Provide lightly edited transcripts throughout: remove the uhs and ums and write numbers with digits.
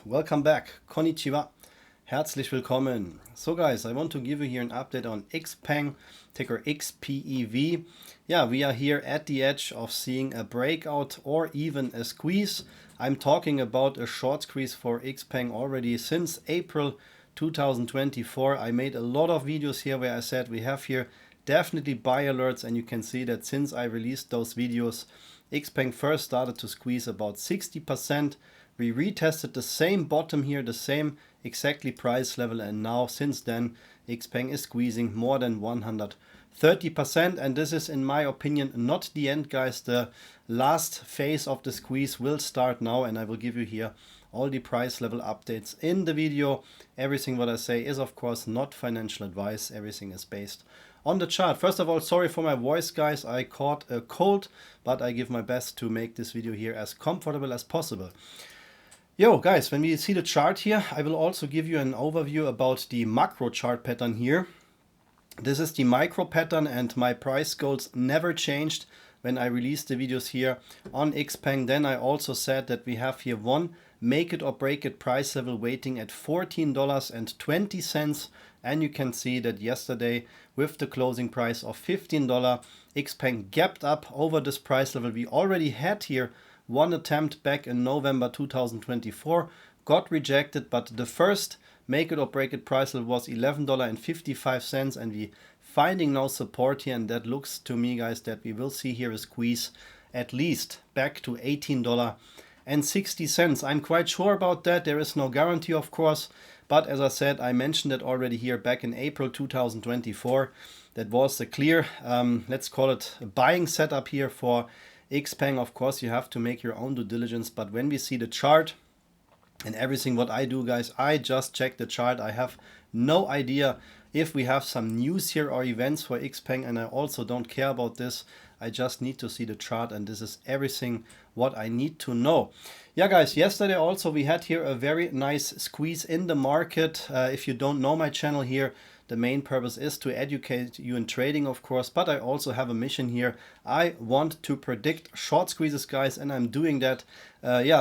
welcome back. Konnichiwa. Herzlich willkommen. So guys, I want to give you here an update on Xpeng, ticker XPEV. Yeah, we are here at the edge of seeing a breakout or even a squeeze. I'm talking about a short squeeze for Xpeng already since April 2024. I made a lot of videos here where I said we have here definitely buy alerts, and you can see that since I released those videos, Xpeng first started to squeeze about 60%. We retested the same bottom here, the same exactly price level, and now since then Xpeng is squeezing more than 130%, and this is in my opinion not the end, guys. The last phase of the squeeze will start now, and I will give you here all the price level updates in the video. Everything what I say is of course not financial advice, everything is based on the chart. First of all, sorry for my voice, guys. I caught a cold, but I give my best to make this video here as comfortable as possible. Yo guys, when we see the chart here, I will also give you an overview about the macro chart pattern here. This is the micro pattern, and my price goals never changed when I released the videos here on Xpeng. Then I also said that we have here one make it or break it price level waiting at $14.20, and you can see that yesterday with the closing price of $15, Xpeng gapped up over this price level. We already had here one attempt back in November 2024, got rejected, but the first make it or break it price level was $11.55, and we finding now support here, and that looks to me, guys, that we will see here a squeeze at least back to $18.60. I'm quite sure about that. There is no guarantee, of course, but as I said, I mentioned it already here back in April 2024. That was a clear, let's call it a buying setup here for Xpeng. Of course, you have to make your own due diligence, but when we see the chart and everything what I do, guys, I just check the chart. I have no idea if we have some news here or events for Xpeng, and I also don't care about this. I just need to see the chart, and this is everything what I need to know. Yeah guys, yesterday also we had here a very nice squeeze in the market. If you don't know my channel here, the main purpose is to educate you in trading, of course, but I also have a mission here. I want to predict short squeezes, guys, and I'm doing that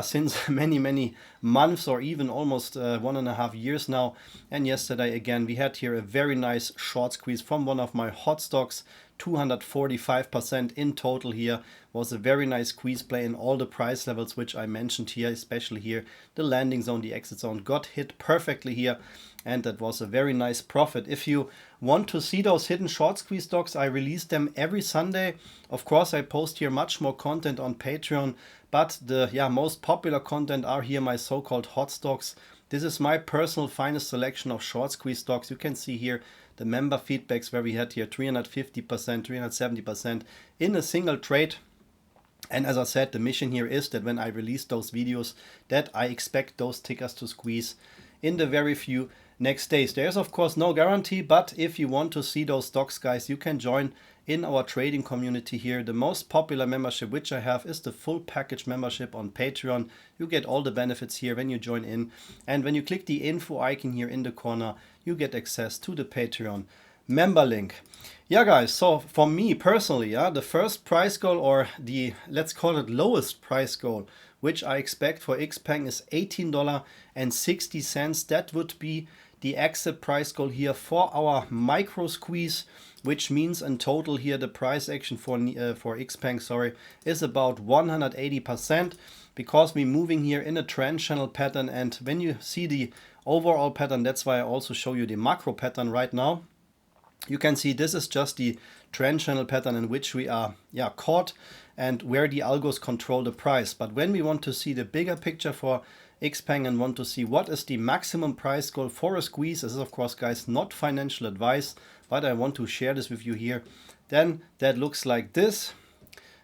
since many months, or even almost 1.5 years now. And yesterday again we had here a very nice short squeeze from one of my hot stocks. 245% in total here was a very nice squeeze play in all the price levels which I mentioned here, especially here the landing zone, the exit zone got hit perfectly here, and that was a very nice profit. If you want to see those hidden short squeeze stocks, I release them every Sunday. Of course, I post here much more content on Patreon, but the most popular content are here my so-called hot stocks. This is my personal finest selection of short squeeze stocks. You can see here the member feedbacks where we had here 350%, 370% in a single trade. And as I said, the mission here is that when I release those videos, that I expect those tickers to squeeze in the very few next days. There's of course no guarantee, but if you want to see those stocks, guys, you can join in our trading community here. The most popular membership which I have is the full package membership on Patreon. You get all the benefits here when you join in, and when you click the info icon here in the corner, you get access to the Patreon member link. Yeah guys, so for me personally, the first price goal, or the, let's call it, lowest price goal which I expect for Xpeng is $18.60. That would be the exit price goal here for our micro squeeze, which means in total here the price action for Xpeng, is about 180%, because we're moving here in a trend channel pattern. And when you see the overall pattern, that's why I also show you the macro pattern right now. You can see this is just the trend channel pattern in which we are caught, and where the algos control the price. But when we want to see the bigger picture for Xpeng and want to see what is the maximum price goal for a squeeze, this is of course, guys, not financial advice, but I want to share this with you here, then that looks like this.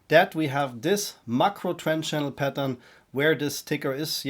That we have this macro trend channel pattern where this ticker is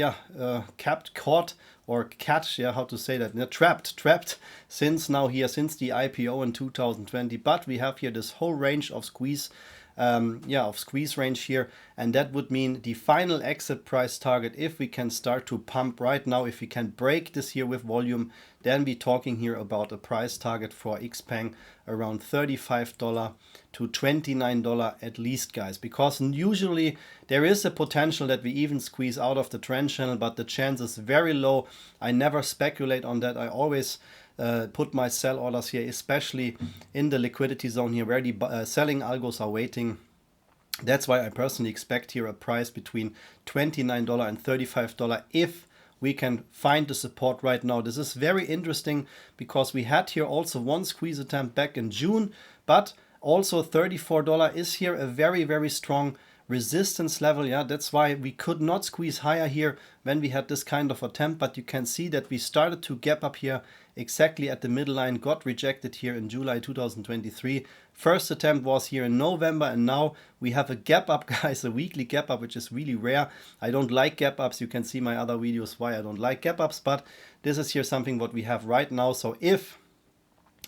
caught, or catch, how to say that, trapped since now here, since the IPO in 2020. But we have here this whole range of squeeze of squeeze range here, and that would mean the final exit price target. If we can start to pump right now, if we can break this here with volume, then we're talking here about a price target for Xpeng around $35 to $29 at least, guys, because usually there is a potential that we even squeeze out of the trend channel, but the chance is very low. I never speculate on that. I always put my sell orders here, especially in the liquidity zone here where the selling algos are waiting. That's why I personally expect here a price between $29 and $35 if we can find the support right now. This is very interesting because we had here also one squeeze attempt back in June, but also $34 is here a very, very strong resistance level. Yeah, that's why we could not squeeze higher here when we had this kind of attempt, but you can see that we started to gap up here exactly at the middle line, got rejected here in July 2023. First attempt was here in November, and now we have a gap up, guys, a weekly gap up, which is really rare. I don't like gap ups. You can see my other videos why I don't like gap ups, but this is here something what we have right now. So if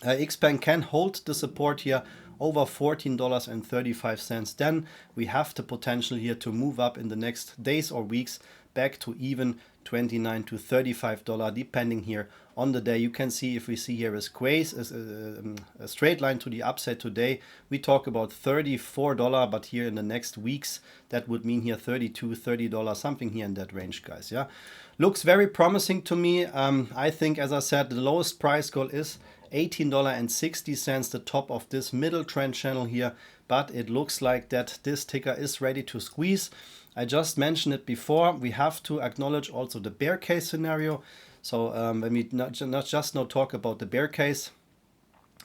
Xpeng can hold the support here over $14.35, then we have the potential here to move up in the next days or weeks back to even $29 to $35, depending here on the day. You can see if we see here a squeeze, a straight line to the upside today, we talk about $34, but here in the next weeks, that would mean here $32, $30, something here in that range, guys. Yeah, looks very promising to me. I think, as I said, the lowest price goal is $18.60, the top of this middle trend channel here, but it looks like that this ticker is ready to squeeze. I just mentioned it before. We have to acknowledge also the bear case scenario. So when we not just now talk about the bear case,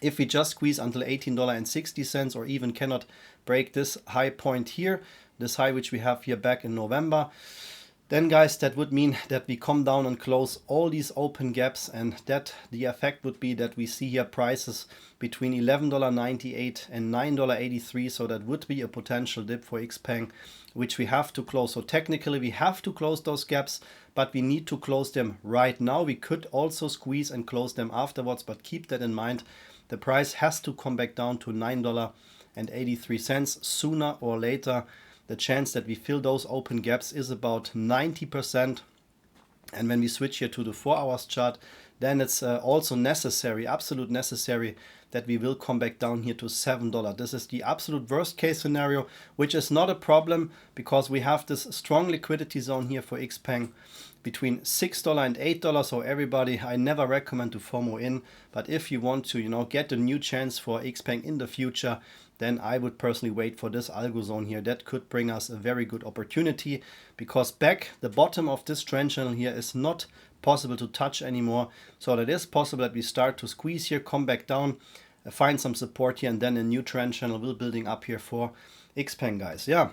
if we just squeeze until $18.60 or even cannot break this high point here, this high which we have here back in November, then guys, that would mean that we come down and close all these open gaps, and that the effect would be that we see here prices between $11.98 and $9.83. So that would be a potential dip for Xpeng, which we have to close. So technically we have to close those gaps, but we need to close them right now. We could also squeeze and close them afterwards, but keep that in mind. The price has to come back down to $9.83 sooner or later. The chance that we fill those open gaps is about 90%. And when we switch here to the 4 hours chart, then it's also necessary, absolute necessary, that we will come back down here to $7. This is the absolute worst case scenario, which is not a problem because we have this strong liquidity zone here for Xpeng between $6 and $8. So everybody, I never recommend to FOMO in, but if you want to, get a new chance for Xpeng in the future, then I would personally wait for this algo zone here. That could bring us a very good opportunity because back the bottom of this trend channel here is not possible to touch anymore. So that is possible that we start to squeeze here, come back down, find some support here, and then a new trend channel will building up here for Xpeng, guys. Yeah.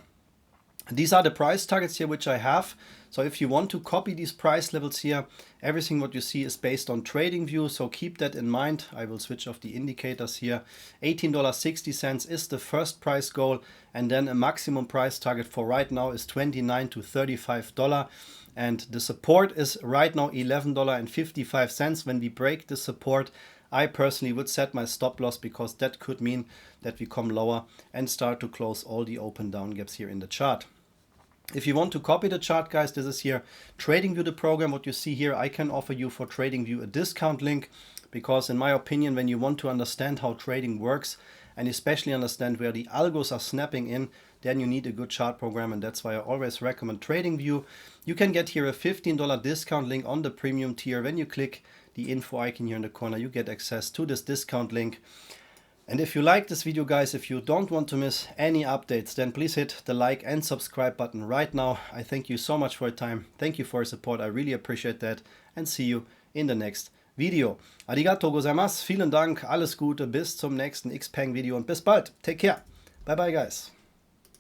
These are the price targets here which I have. So if you want to copy these price levels here, everything what you see is based on TradingView. So keep that in mind. I will switch off the indicators here. $18.60 is the first price goal. And then a maximum price target for right now is $29 to $35. And the support is right now $11.55. When we break the support, I personally would set my stop loss because that could mean that we come lower and start to close all the open down gaps here in the chart. If you want to copy the chart, guys, this is here TradingView, the program. What you see here, I can offer you for TradingView a discount link because in my opinion, when you want to understand how trading works and especially understand where the algos are snapping in, then you need a good chart program, and that's why I always recommend TradingView. You can get here a $15 discount link on the premium tier. When you click the info icon here in the corner, you get access to this discount link. And if you like this video, guys, if you don't want to miss any updates, then please hit the like and subscribe button right now. I thank you so much for your time. Thank you for your support. I really appreciate that, and see you in the next video. Arigato gozaimasu. Vielen Dank. Alles Gute. Bis zum nächsten Xpeng Video und bis bald. Take care. Bye bye, guys.